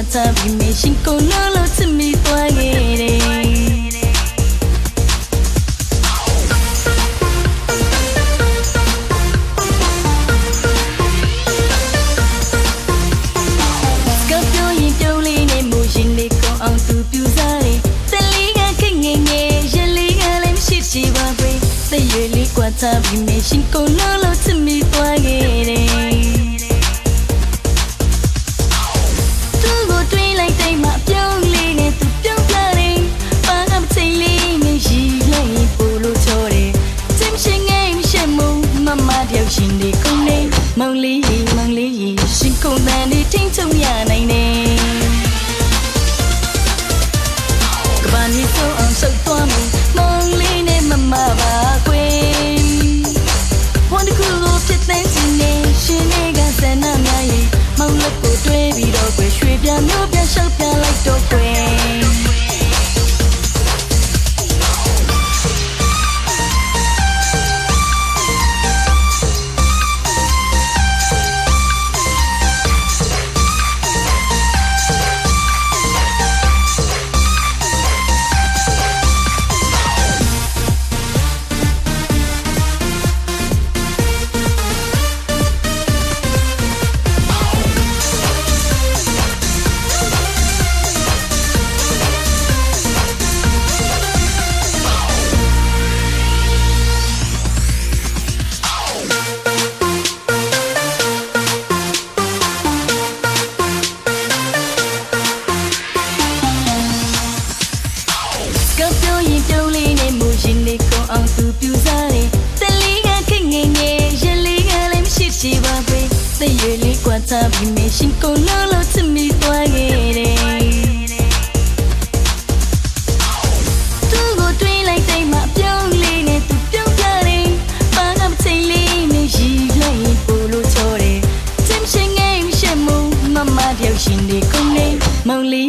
time we made she go lolo to me boy Scorpio yinပြုံးလေးနဲ့မူရင်လေးကောင်းအောင်သူပြူစားတယ်တလေးကခက်ငယ်ငယ်ရလေးကလည်းမရှိရှိပါပဲတရွေလေးกว่า time we made she go lolo to me boy Mong lý gì xin cùng ta đi听trong nhà này nè các bạn đi sâu ẩn sâu toa mình mong lý nên mà bà quên want to cool off chết tên xin nè xin nè gà xe nam nhà gì mong lớp của tôi bị đổ quê xuôi bia nhớ bia sâu bia lại đồ quên Scorpio yinပြုံးလေးနဲ့မူရင်လေးကောင်းအောင်သူပြူစားတယ်တလေးကခက်ငယ်ငယ်ရလေးကလည်းမရှိရှိပါပဲတရွေလေးกว่า time we made she go lolo to me boyသူကိုတွေးလိုက်တိုင်းမှာပြုံးလေးနဲ့သူပြုံးပြတယ်ဘာကမချိန်လေးနဲ့ရီလိုက်ပို့လို့ချောတယ်တင်ရှင်ငယ်ရှက်မှုမမတယောက်ရှင်လေးကုန်နေမောင်လေး